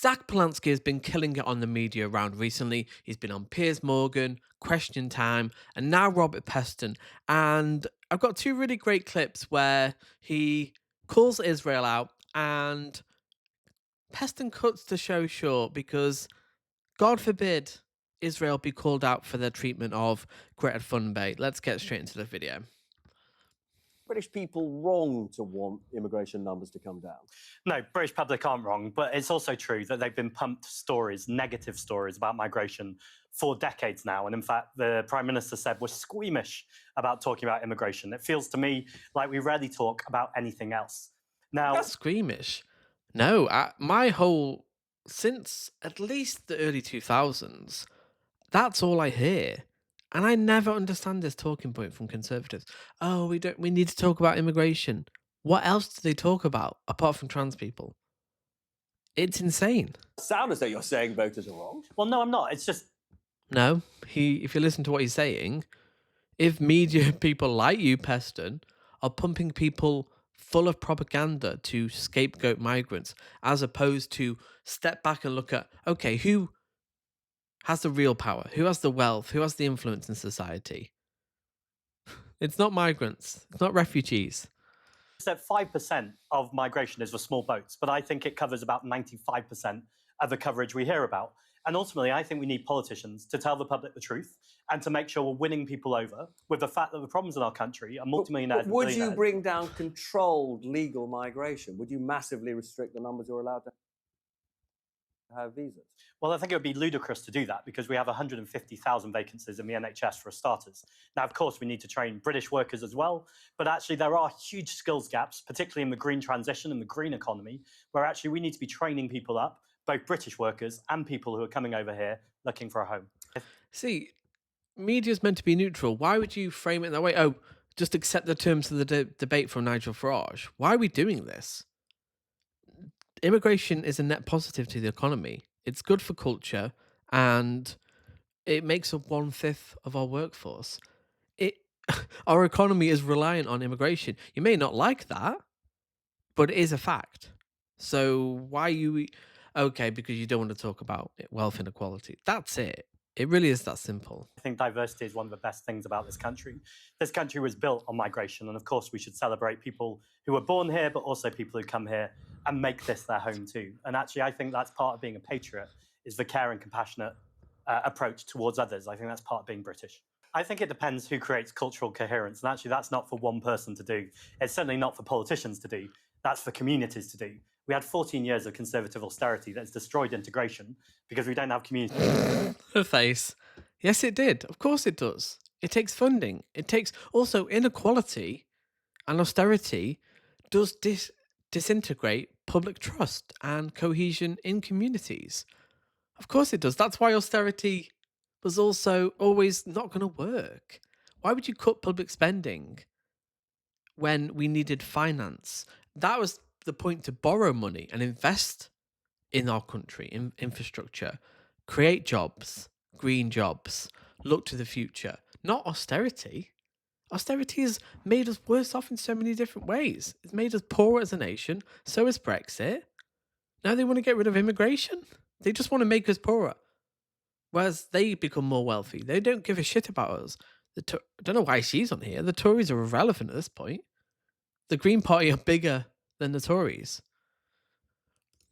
Zack Polanski has been killing it on the media round recently. He's been on Piers Morgan, Question Time, and now Robert Peston. And I've got two really great clips where he calls Israel out and Peston cuts the show short because, God forbid, Israel be called out for their treatment of Greta Thunberg. Let's get straight into the video. British people wrong to want immigration numbers to come down? No, British public aren't wrong, but it's also true that they've been pumped stories, negative stories about migration for decades now. And in fact, the Prime Minister said we're squeamish about talking about immigration. It feels to me like we rarely talk about anything else. Now, That's squeamish. No, since at least the early 2000s, that's all I hear. And I never understand this talking point from conservatives. Oh, we need to talk about immigration. What else do they talk about apart from trans people? It's insane. Sound as though you're saying voters are wrong. well, no, I'm not. It's just No, if you listen to what he's saying, if media people like you, Peston, are pumping people full of propaganda to scapegoat migrants, as opposed to step back and look at, okay, who has the real power? Who has the wealth? Who has the influence in society? It's not migrants. It's not refugees. that 5% of migration is for small boats, but I think it covers about 95% of the coverage we hear about. And ultimately, I think we need politicians to tell the public the truth and to make sure we're winning people over with the fact that the problems in our country are multimillionaires. But would you bring down controlled legal migration? Would you massively restrict the numbers you're allowed to have visas? Well, I think it would be ludicrous to do that because we have 150,000 vacancies in the NHS for starters. Now, of course, we need to train British workers as well, but actually there are huge skills gaps, particularly in the green transition and the green economy, where actually we need to be training people up, both British workers and people who are coming over here looking for a home. See, media's meant to be neutral. Why would you frame it that way? Oh, just accept the terms of the debate from Nigel Farage. Why are we doing this? Immigration is a net positive to the economy. It's good for culture, and it makes up 1/5 of our workforce. It our economy is reliant on immigration. You may not like that, but it is a fact. So why you okay? Because you don't want to talk about wealth inequality. That's it. It really is that simple. I think diversity is one of the best things about this country. This country was built on migration, and of course, we should celebrate people who were born here, but also people who come here and make this their home too. And actually, I think that's part of being a patriot, is the care and compassionate approach towards others. I think that's part of being British. I think it depends who creates cultural coherence, and actually, that's not for one person to do. It's certainly not for politicians to do. That's for communities to do. We had 14 years of conservative austerity that's destroyed integration because we don't have community. Her face. Yes, it did. Of course it does. It takes funding. It takes also inequality and austerity does disintegrate public trust and cohesion in communities. Of course it does. That's why austerity was also always not going to work. Why would you cut public spending when we needed finance? That was the point, to borrow money and invest in our country, in infrastructure, create jobs, green jobs, look to the future, not austerity. Austerity has made us worse off in so many different ways. It's made us poorer as a nation. So has Brexit. Now they want to get rid of immigration. They just want to make us poorer. Whereas they become more wealthy. They don't give a shit about us. I don't know why she's on here. The Tories are irrelevant at this point. The Green Party are bigger than the Tories.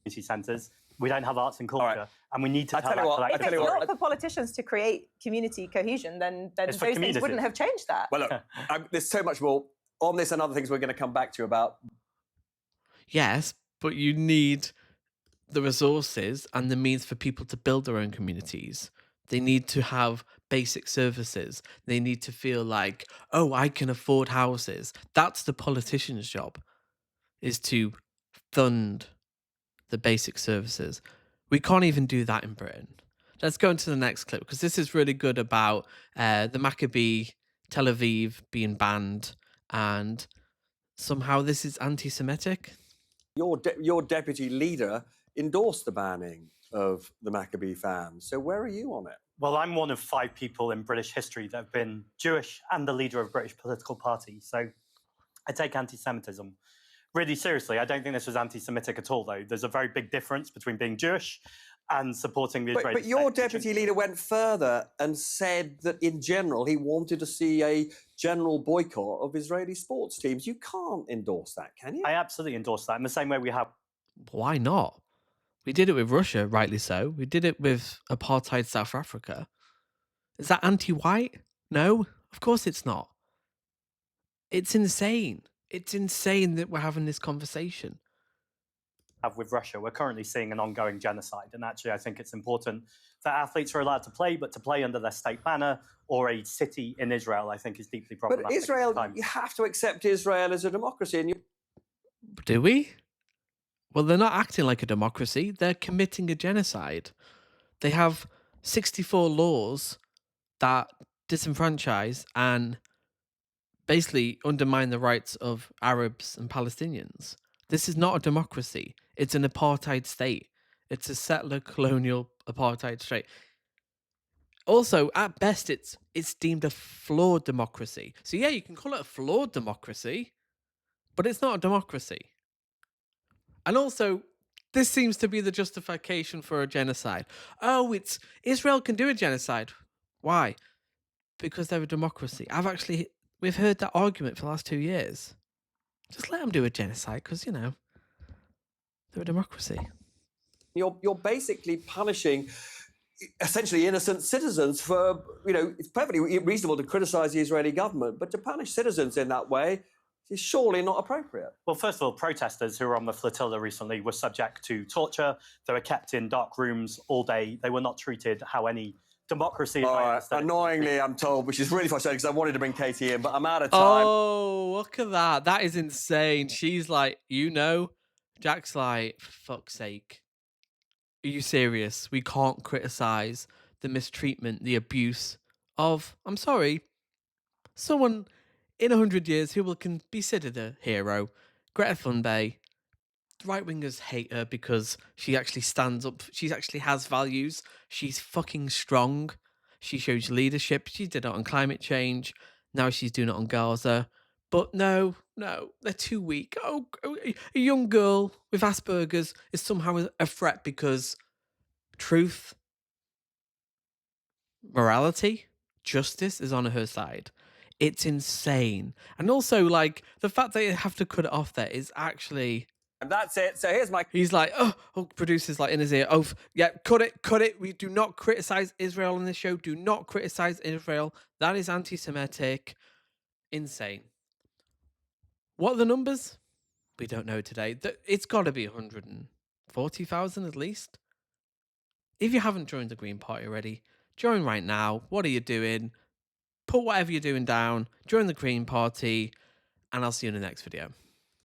Community centres. We don't have arts and culture, right. and we need to tell tell you that what, collective If it's story. not for politicians to create community cohesion, then It's those for things communities. wouldn't have changed that. Well, look, there's so much more on this and other things we're going to come back to you about. Yes, but you need the resources and the means for people to build their own communities. They need to have basic services. They need to feel like, oh, I can afford houses. That's the politician's job, is to fund the basic services. We can't even do that in Britain. Let's go into the next clip because this is really good about the Maccabee Tel Aviv being banned, and somehow this is anti-Semitic. Your deputy leader endorsed the banning of the Maccabee fans. So where are you on it? Well, I'm one of 5 people in British history that have been Jewish and the leader of a British political party. So I take anti-Semitism really seriously. I don't think this was anti-Semitic at all, though. There's a very big difference between being Jewish and supporting the Israeli But your state. deputy leader went further and said that in general he wanted to see a general boycott of Israeli sports teams. You can't endorse that, can you? I absolutely endorse that in the same way we have. Why not? We did it with Russia, rightly so. We did it with apartheid South Africa. Is that anti-white? No, of course it's not. It's insane. It's insane that we're having this conversation. With Russia, we're currently seeing an ongoing genocide, and actually I think it's important that athletes are allowed to play, but to play under their state banner or a city in Israel, I think is deeply problematic. But Israel, you have to accept Israel as a democracy, and Do we? Well, they're not acting like a democracy. They're committing a genocide. They have 64 laws that disenfranchise and basically undermine the rights of Arabs and Palestinians. This is not a democracy. It's an apartheid state. It's a settler colonial apartheid state. Also, at best, it's deemed a flawed democracy. So yeah, you can call it a flawed democracy, but it's not a democracy. And also, this seems to be the justification for a genocide. Oh, it's Israel can do a genocide. Why? Because they're a democracy. We've heard that argument for the last 2 years. Just let them do a genocide because, they're a democracy. you're basically punishing essentially innocent citizens for, it's perfectly reasonable to criticize the Israeli government, but to punish citizens in that way is surely not appropriate. Well, first of all, protesters who were on the flotilla recently were subject to torture. They were kept in dark rooms all day. They were not treated how any democracy is. Annoyingly, I'm told, which is really frustrating because I wanted to bring Katie in, but I'm out of time. Oh, look at that. That is insane. She's like, Jack's like, for fuck's sake. Are you serious? We can't criticize the mistreatment, the abuse of, I'm sorry, someone in 100 years who will be considered a hero. Greta Thunberg. Right-wingers hate her because she actually stands up. She actually has values. She's fucking strong. She shows leadership. She did it on climate change. Now she's doing it on Gaza. But no, they're too weak. Oh, a young girl with Asperger's is somehow a threat because truth, morality, justice is on her side. It's insane. And also, like, the fact that you have to cut it off there is actually... And that's it. So here's my... He's like, producers like in his ear, yeah, cut it. We do not criticize Israel on this show. Do not criticize Israel. That is anti-Semitic. Insane. What are the numbers? We don't know today. It's got to be 140,000 at least. If you haven't joined the Green Party already, join right now. What are you doing? Put whatever you're doing down. Join the Green Party. And I'll see you in the next video.